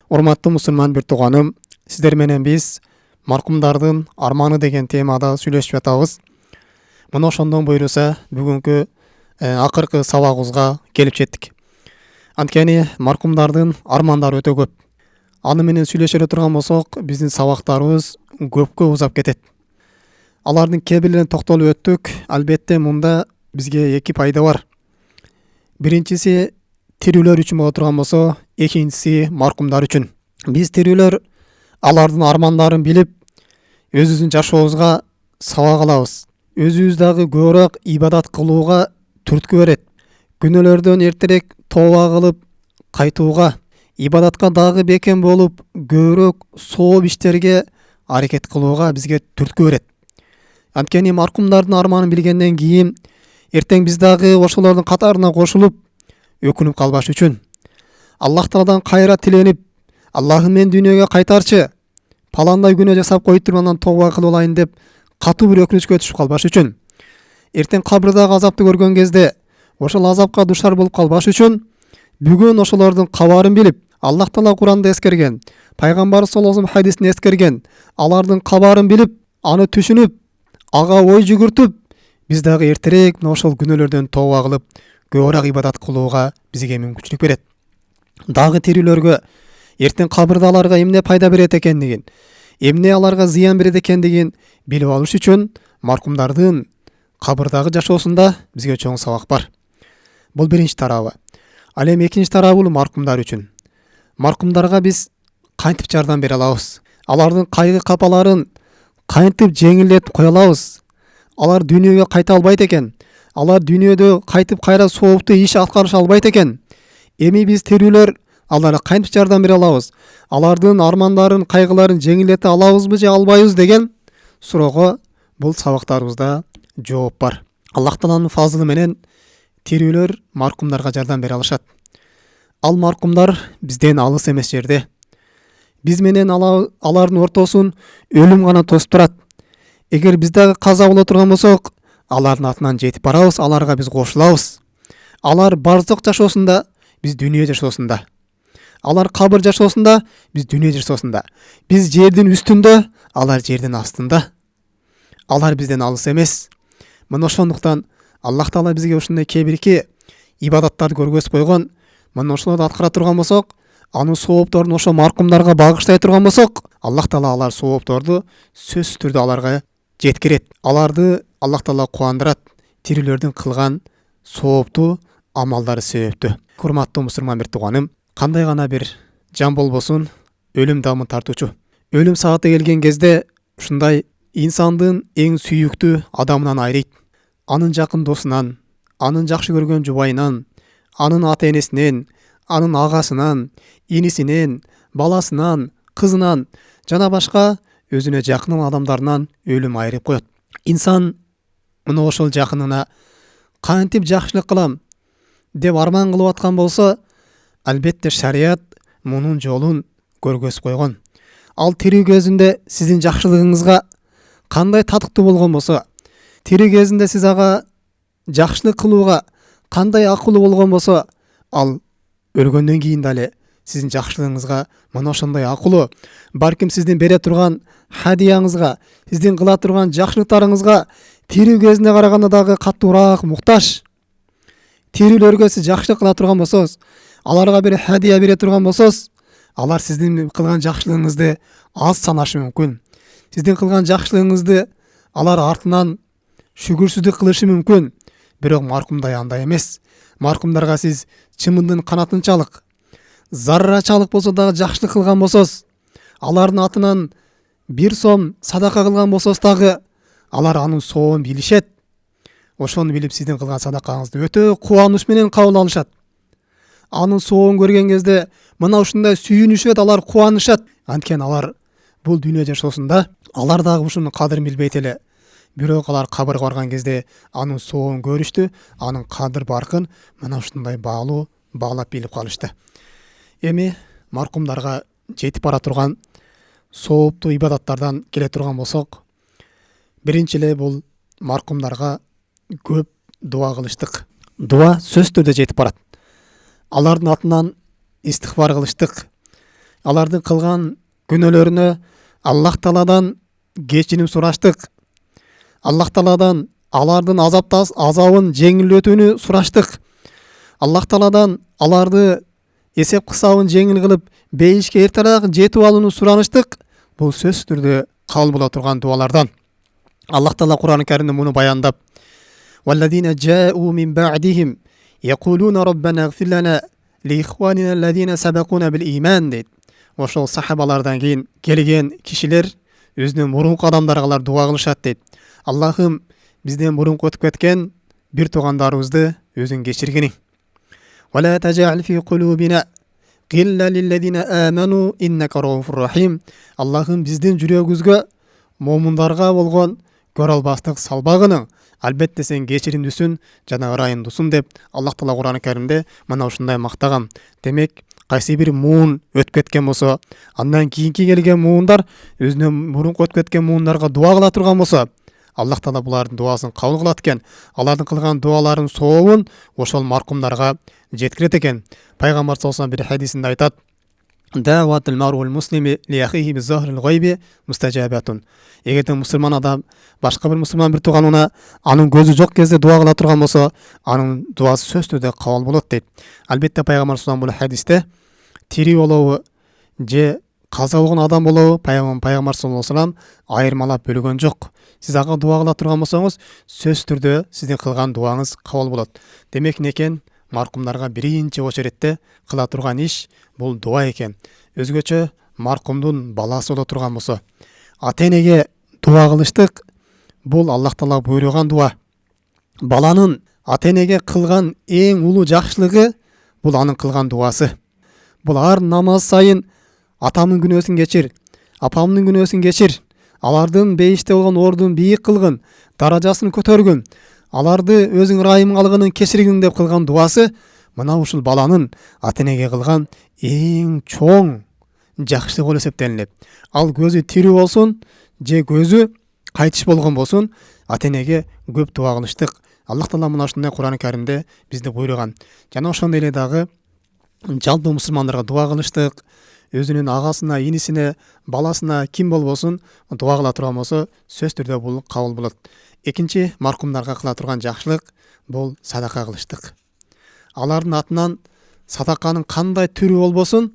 Урматтуу мусулман бир тууганым, сиздер менен биз маркумдардын арманы деген темада сүйлөшүп жатабыз. Мына ошондон буйруса бүгүнкү акыркы сабагыбызга келип жеттик. Анткени маркумдардын армандары өтө көп. Аны менен сүйлөшө эле турган болсок, биздин сабактарыбыз көпкө узап кетет. Алардын кээ бирлерин токтолуп өттүк. Албетте мында бизге эки пайда бар. Биринчиси тирүүлөр үчүн боло турган болсо, экинчиси маркумдар үчүн. Биз тирүүлөр алардын армандарын билип, өзүбүздүн жашообузга сабак алабыз. Өзүбүз дагы көбүрөөк ибадат кылууга түрткү берет. Күнөөлөрдөн эртерээк тооба кылып кайтууга, ибадатка дагы бекем болуп, көбүрөөк сооп иштерге аракет кылууга бизге түрткү берет. Анткени маркумдардын арманын билгенден кийин эртең биз дагы ошолордун катарына кошулуп өкүнүп калбаш үчүн, Аллах Тааладан кайра тиленип, Аллахым мен дүйнөгө кайтарчы, паландай күнөө жасап коюптур, анан тооба кылып алайын деп катуу бир өкүнүчкө түшүп калбаш үчүн, эртең кабырдагы азапты көргөн кезде ошол азапка душар болуп калбаш үчүн бүгүн ошолордун кабарын билип, Аллах Таала Куранда эскерген, пайгамбар саллаллаху алейхи хадисинде эскерген алардын кабарын билип, аны түшүнүп, ага ой жүгүртүп, биз дагы эртерээк ошол күнөөлөрдөн тооба кылып, көбүрөөк ибадат кылууга бизге мүмкүнчүлүк берет. Дагы тирүүлөргө эртең кабырда аларга эмне пайда берет экендигин, эмне аларга зыян берет экендигин билип алыш үчүн маркумдардын кабырдагы жашоосунда бизге чоң сабак бар. Бул биринчи тарабы. Ал эми экинчи тарабы бул маркумдар үчүн. Маркумдарга биз кантип жардам бере алабыз? Алардын кайгы капаларын кантип жеңилдетип кое алабыз? Алар дүйнөгө кайта албайт экен. Алар дүйнөдө кайтып кайра сооптуу иш аткарыша албайт экен. Эми биз тирүүлөр аларга кантип жардам бере алабыз? Алардын армандарын, кайгыларын жеңилдете алабызбы же албайбыз деген суроого бул сабактарыбызда жооп бар. Аллах Тааланын фазылы менен тирүүлөр маркумдарга жардам бере алышат. Ал маркумдар бизден алыс эмес жерде. Биз менен алардын ортосун өлүм гана тосуп турат. Эгер биз дагы каза боло турган болсок, алардын атынан жетип барабыз, аларга биз кошулабыз. Алар барзак жашоосунда, биз дүйнө жашоосунда. Алар кабыр жашоосунда, биз дүйнө жашоосунда. Биз жердин үстүндө, алар жердин астында. Алар бизден алыс эмес. Мына ошондуктан Аллах Таала бизге ушундай кээ бирки ибадаттарды көргөзүп койгон. Мына ошолорду аткара турган болсок, анын соопторун ошо маркумдарга багыштай турган болсок, Аллах Таала алар соопторду сөзсүз түрдө аларга жеткирет. Аларды Аллах Таала кубандырат. Тирүүлөрдүн кылган сооптуу амалдары себептүү. Урматтуу мусулман бир тууганым, кандай гана бир жан болбосун, өлүм дамын тартуучу. Өлүм сааты келген кезде ушундай инсандын эң сүйүктүү адамынан айрыйт. Анын жакын досунан, анын жакшы көргөн жубайынан, анын ата энесинен, анын агасынан, инисинен, баласынан, кызынан жана башка өзүнө жакын адамдарынан өлүм айырып коет. Инсан мына ошол жакынына кантип жакшылык кылам деп арман кылып аткан болсо, албетте шарият мунун жолун көргөзүп койгон. Ал тирүү кезинде сиздин жакшылыгыңызга кандай татыктуу болгон болсо, тирүү кезинде сиз ага жакшылык кылууга кандай акылуу болгон болсо, ал өлгөндөн кийин дале сиздин жакшылыгыңызга мына ошондой акылуу. Балким сиздин бере турган хадияңызга, сиздин кыла турган жакшылыктарыңызга тирүү кезинде караганда дагы катуураак муктаж. Тирүүлөргө сиз жакшылык кыла турган болсоңуз, аларга бир хадия бере турган болсоңуз, алар сиздин кылган жакшылыгыңызды аз санашы мүмкүн. Сиздин кылган жакшылыгыңызды алар артынан шүгүрсүздүк кылышы мүмкүн. Бирок маркумдай андай эмес. Маркумдарга сиз чымындын канатынчалык, заррачалык болсо дагы жакшылык кылган болсоңуз, алардын атынан 1 сом садака кылган болсоңуз дагы, алар анын сообун билишет. Ошону билип сиздин кылган садакаңызды өтө кубаныч менен кабыл алышат. Анын сообун көргөн кезде мына ушундай сүйүнүшөт, алар кубанышат. Анткени алар бул дүйнө жашоосунда алар дагы ушунун кадырын билбейт эле. Бирок алар кабырга барган кезде анын сообун көрүштү, анын кадыр баркын мына ушундай баалап билип калышты. Эми маркумдарга жетип бара турган сооптуу ибадаттардан келе турган болсок, биринчи эле бул маркумдарга көп дуа кылыштык. Дуа сөзсүз түрдө жетип барат. Алардын атынан истигфар кылыштык. алардын кылган күнөөлөрүнө Аллах Тааладан кечирим сураштык. Аллах Тааладан алардын азабын жеңилдетүүнү сураштык. Аллах Тааладан аларды эсеп кысабын жеңил кылып, бейишке эртерээк жетип алууну сураныштык. Бул сөзсүз түрдө кабыл боло турган дуалардан. Аллах Таала Кур'ан-ы Каримде муну баяндап: "Валлазина жаa'у мин ба'дихим якулуна роббана игфир лана лиихванина аллазина сабакуна бил иман" дейт. Ошол сахабалардан кийин келген кишилер өзүнүн мурунку адамдарга дуа кылышат дейт. Аллахым, бизден мурунку өтүп кеткен бир туугандарыбызды өзүң кечиргиниң. Вала тажал фи кулубина гилла лиллазина аману иннака рауфур рахим. Аллахым, биздин жүрөгүбүзгө момундарга болгон көрө албастык салбагының, албетте сен кечиримдүүсүн жана ырайымдуусуң деп Аллах Таала Кур'ан-ы Каримде мына ушундай мактаган. Демек, кайсы бир муун өтүп кеткен болсо, андан кийинки келген муундар өзүнүн мурунку өтүп кеткен муундарга дуа кыла турган болсо, Аллах Таала булардын дуасын кабыл кылат экен. Алардын кылган дуаларынын сообун ошол маркумдарга жеткирет экен. Пайгамбар саллаллаху алейхи ва саллям бир хадисинде айтат: "Даъватул мар'ул муслими ли ахихи би захрил гайби мустажабатун." Эгерде мусулман адам башка бир мусулман бир тууганына анын көзү жок кезде дуа кыла турган болсо, анын дуасы сөзсүз түрдө кабыл болот дейт. Албетте Пайгамбар саллаллаху алейхи ва саллям бул хадисте тирүү болобу же каза болгон адам болобу Пайгамбар саллаллаху алейхи ва саллям айырмалап бөлгөн жок. Сиз ага дуа кыла турган болсоңуз, сөзсүз түрдө сиздин кылган дуаңыз кабыл болот. Демек некен маркумдарга биринчи очеретте кыла турган иш бул дуа экен. Өзгөчө маркумдун баласы боло турган болсо, ата-энеге дуа кылыштык бул Аллах Таала буйруган дуа. Баланын ата-энеге кылган эң улуу жакшылыгы бул анын кылган дуасы. Бул ар намаз сайын атамдын күнөөсүн кечир, апамдын күнөөсүн кечир, алардын бейиште болгон ордун бийик кылгын, даражасын көтөргүн, аларды өзүң ырайым алгынын кечиргин деп кылган дуасы мына ушул баланын ата-энеге кылган эң чоң жакшылык болуп эсептелинет. Ал көзү тирүү болсун же көзү кайтыш болгон болсун, ата-энеге көп дуа кылыштык. Аллах Таала мына ушундай Кур'ан-ы Каримде бизди буйруган. Жана ошондой эле дагы жалпы мусулмандарга дуа кылыштык. Өзүнүн агасына, инисине, баласына ким болбосун дуа кыла турган болсо, сөз түрдө бул кабыл болот. Экинчи маркумдарга кыла турган жакшылык бул садака кылыштык. Алардын атынан садаканын кандай түрү болбосун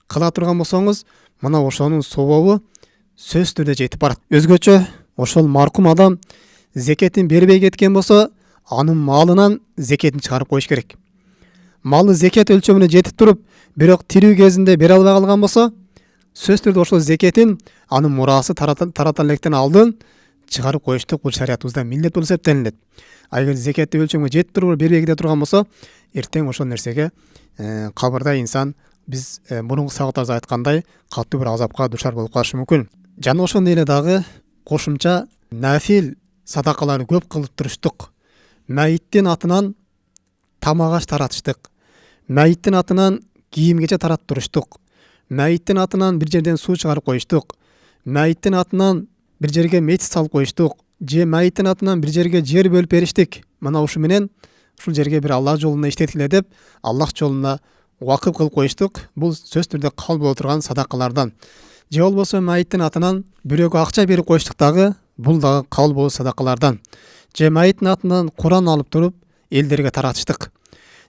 кыла турган болсоңуз, мына ошонун сообу сөз түрдө жетип барат. Өзгөчө ошол маркум адам зекетин бербей кеткен болсо, анын малынан зекетин чыгарып коюш керек. Малы зекет өлчөмүнө жетип туруп, бирок тирүү кезинде бере албай калган болсо, сөз түрдө ошол зекетин анын мурасы тарата электен алдын чыгарып коюштук бул шариятыбызда милдет болуп эсептелинет. Эгер зекетти өлчөмгө жетип туруп бербей кете турган болсо, эртең ошол нерсеге кабырда инсан биз мурунку сабактарда айткандай катуу бир азапка душар болуп калышы мүмкүн. Жана ошондой эле дагы кошумча нафил садакаларды көп кылып туруштук. Майиттин атынан тамак аш таратыштык. Майиттин атынан кийим кече таратып туруштук. Майиттин атынан бир жерден суу чыгарып коюштук. Майиттин атынан бир жерге мечит салып коюштук. Же майиттин атынан бир жерге жер бөлүп бериштик. Мына ушу менен ушул жерге бир Аллах жолунда иштетиле деп, Аллах жолуна вакыф кылып коюштук. Бул сөз түрдө кабыл боло турган садакалардан. Же болбосо майиттин атынан бирөөгө акча берип коюштук дагы, бул дагы кабыл болуу садакалардан. Же майиттин атынан Куран алып туруп элдерге таратыштык.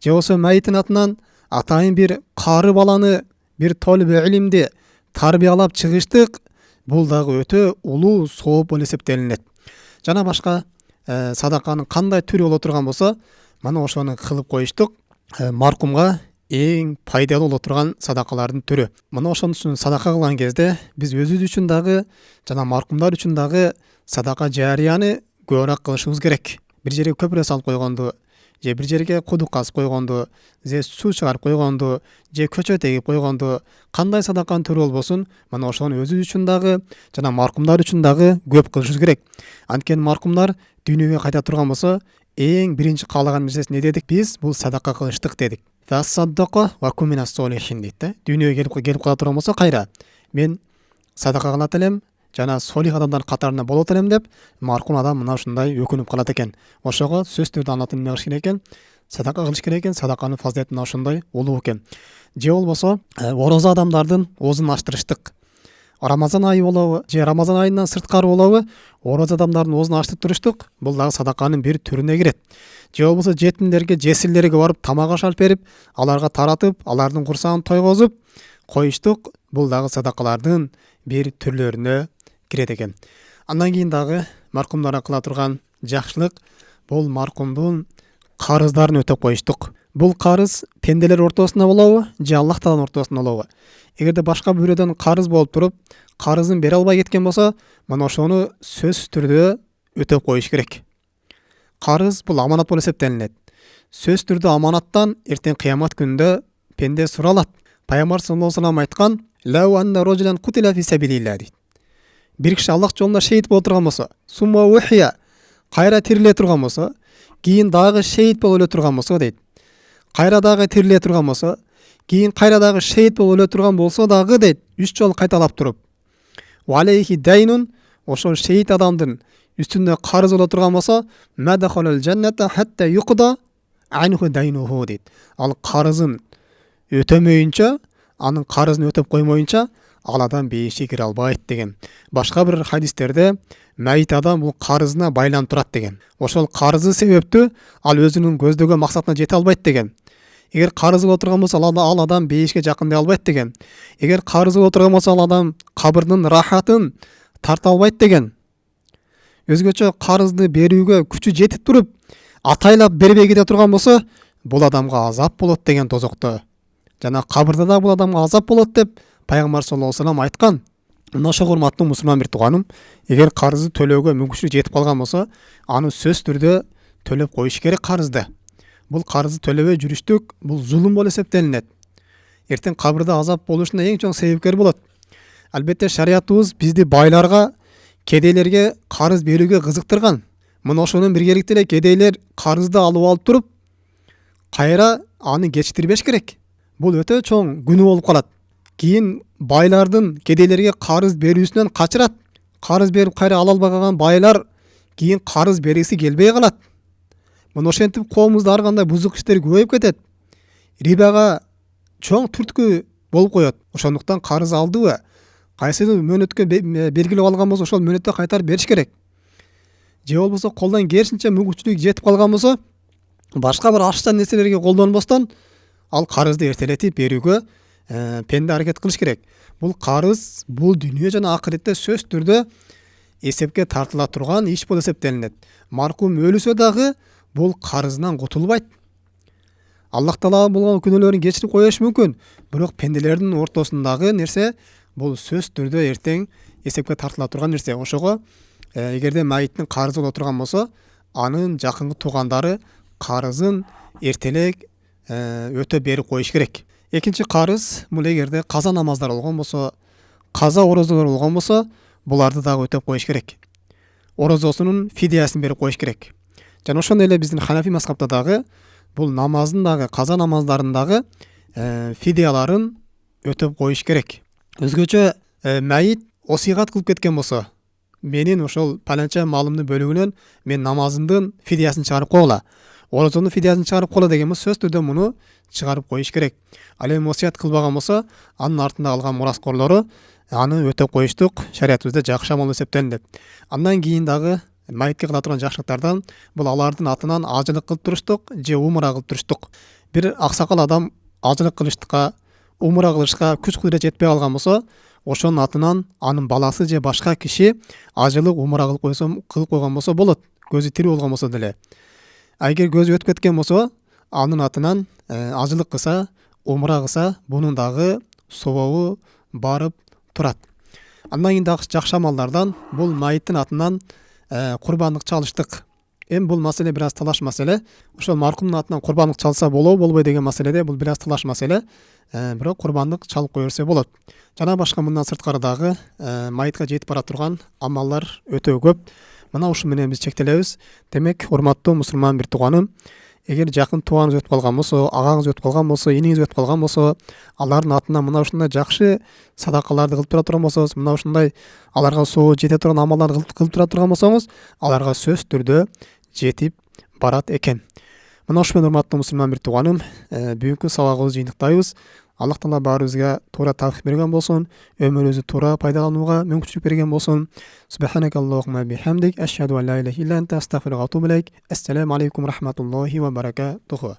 Же болбосо майиттин атынан атайын бир кары баланы, бир толбе илимди тарбиялап чыгыштык. Бул дагы өтө улуу сооп болуп эсептелинет. Жана башка садаканын кандай түрү боло турган болсо, мына ошону кылып коюштук. Маркумга эң пайдалуу боло турган садакалардын түрү. Мына ошон үчүн садака кылган кезде биз өзүбүз үчүн дагы жана маркумдар үчүн дагы садака жарияны көбүрөөк кылышыбыз керек. Бир жерге көпүрө салып койгонду, же бир жерге кудук казып койгонду, же суу чыгарып койгонду, же көчө тегип койгонду, кандай садаканын түрү болбосун, мына ошону өзүбүз үчүн дагы жана маркумдар үчүн дагы көп кылышыбыз керек. Анткени маркумдар дүйнөгө кайта турган болсо, эң биринчи каалаган нерсеси не дедик? Биз бул садака кылыштык дедик. Фасаддака ва кумина солихин дейт да. Дүйнөгө келип кала турган болсо кайра мен садака кылат элем жана солих адамдар катарында болот элем деп маркум адам мына ушундай өкүнүп калат экен. Ошого сөз түрдө аңлатып эме кылыш керек экен? садака кылыш керек экен, садаканын фазилети мына ошондой улуу экен. Же болбосо орозо адамдардын оозун ачтырыштык. Рамазан айы болобу, же Рамазан айынан сырткары болобу, орозо адамдардын оозун ачтырып туруштук, бул дагы садаканын бир түрүнө кирет. Же болбосо жетимдерге, жесирлерге барып тамак аш алып берип, аларга таратып, алардын курсагын тойгозуп коюштук, бул дагы садакалардын бир түрлөрүнө кирет экен. Андан кийин дагы маркумдарға кыла турган жакшылык бул маркумдун карыздарын өтөп коюштук. Бул карыз пенделер ортосунда болобу, же Аллах Тааланын ортосунда болобу? Эгерде башка бирөөдөн карыз болуп туруп, карызын бере албай кеткен болсо, мына ошону сөзсүз түрдө өтөп коюш керек. Карыз бул аманат болуп эсептелинет. Сөзсүз түрдө аманаттан эртең кыямат күнүндө пенде суралат. Пайгамбар саллаллаху алейхи ва саллям айткан: "Лау анна раджулан кутила фи сабилиллах" дейт. Бир киши Аллах жолунда шейит болуп турган болсо, сумма ухия, кайра тириле турган болсо, кийин дагы шейит болуп өлө турган болсо дейт. Кайра дагы тириле турган болсо, кийин кайра дагы шейит болуп өлө турган болсо дагы дейт, 3 жолу кайталап туруп. Валейхи дайнун, ошол шейит адамдын үстүндө карыз боло турган болсо, мадахалал жанната хатта юқда анху дайнуху дейт. Ал карызын өтөмөйүнчө, анын карызын өтөп коймоюнча ал адам бейишке кире албайт деген. Башка бир хадистерде мәйит адам бул карызына байланып турат деген. Ошол карызы себептүү ал өзүнүн көздөгөн максатына жете албайт деген. Эгер карызы боло турган болсо ал адам бейишке жакындай албайт деген. Эгер карызы боло турган болсо ал адам кабырдын рахатын тарта албайт деген. Өзгөчө карызды берүүгө күчү жетип туруп, атайлап бербей кете турган болсо, бул адамга азап болот деген тозокто. Жана кабырда да бул адамга азап болот деп Пайгамбар саллаллаху алейхи ва саллям айткан. Мына ошо урматтуу мусулман бир тууганым, эгер карызды төлөөгө мүмкүнчүлүк жетип калган болсо, аны сөз түрдө төлөп коюш керек карызды. Бул карызды төлөбөй жүрүштүк, бул зулум болуп эсептелинет. Эртең кабырда азап болушуна эң чоң себепкер болот. Албетте шариятыбыз бизди байларга, кедейлерге карыз берүүгө кызыктырган. Мына ошонун биргеликте эле кедейлер карызды алып алып туруп, кайра аны кечиктирбеш керек. Бул өтө чоң күнөө болуп калат. Кийин байлардын кедейлерге карыз берүүсүнөн качырат. Карыз берип кайра ала албай калган байлар кийин карыз бергиси келбей калат. Мына ошентип коомубузда ар кандай бузук иштер көбөйүп кетет. Рибага чоң түрткү болуп коет. Ошондуктан карыз алдыбы, кайсы мөөнөткө белгилеп алган болсо, ошол мөөнөттө кайтарып бериш керек. Же болбосо колдон келишинче мүмкүнчүлүк жетип калган болсо, башка бир ашчан нерселерге колдонбостон ал карызды эртелетип берүүгө пенде аракет кылыш керек. Бул карыз бул дүйнө жана акыретте сөз түрдө эсепке тартыла турган иш болуп эсептелинет. Маркум өлүсө дагы бул карызынан кутулбайт. Аллах Таала болгон күнөөлөрүн кечирип коюш мүмкүн, бирок пенделердин ортосундагы нерсе бул сөз түрдө эртең эсепке тартыла турган нерсе. Ошого эгерде майыттын карызы боло турган болсо, анын жакынкы туугандары карызын эртелек өтө берип коюш керек. Экинчи карыз бул эгерде каза намаздар болгон болсо, каза орозолор болгон болсо, буларды дагы өтөп коюш керек. Орозосунун фидиясын берип коюш керек. Жана ошондой эле биздин Ханафи мазхабта дагы бул намаздын дагы, каза намаздардын дагы фидияларын өтөп коюш керек. Өзгөчө мәйит осыйгат кылып кеткен болсо, менин ошол паланча малымдын бөлүгүнөн мен намазымдын фидиясын чыгарып койгула, орозонун фидиясын чыгарып койгула деген болсо, сөз түрдө муну чыгарып коюш керек. Ал эми осуят кылбаган болсо, анын артында калган мураскорлору аны өтөп коюштук шариятыбызда жакшы амал эсептелинет. Андан кийин дагы майытка кыла турган жакшылыктардан бул алардын атынан ажылык кылып туруштук же умра кылып туруштук. Бир аксакал адам ажылык кылыштыкка, умра кылышка күч кудурет жетпей калган болсо, ошонун атынан анын баласы же башка киши ажылык умра кылып койгон болсо болот, көзү тирүү болгон болсо деле. Эгер көзү өтүп кеткен болсо, анын атынан ажылык кылса, умра кылса, бунун дагы собобу барып турат. Андан кийин дагы жакшы амалдардан бул майыттын атынан курбандык чалыштык. Эми бул маселе бир аз талаш маселе. Ошол маркумдун атынан курбандык чалса болобу, болбойбу деген маселеде бул бир аз талаш маселе. Бирок курбандык чалып кое берсе болот. Жана башка мындан сырткары дагы майытка жетип бара турган амалдар өтө көп. Мына ушу менен биз чектелебиз. Демек, урматтуу мусулман бир тууганым, эгер жакын тууганыңыз өтүп калган болсо, агаңыз өтүп калган болсо, иниңиз өтүп калган болсо, алардын атынан мына ушундай жакшы садакаларды кылып тура турган болсоңуз, мына ушундай аларга соо жете турган амалдарды кылып тура турган болсоңуз, аларга сөз түрдө жетип барат экен. Мына ушу менен урматтуу мусулман бир тууганым, бүгүнкү сабагыбызды жыйынтыктайбыз. Аллах Таала баарыбызга туура тавфик берген болсун, өмүрүбүздү туура пайдаланууга мүмкүнчүлүк берген болсун. Субханакаллахумма бихамдик, ашхаду ан ла илаха илля анта, астагфирука ва атубу илейк. Ассаламу алейкум рахматуллахи ва баракатуху.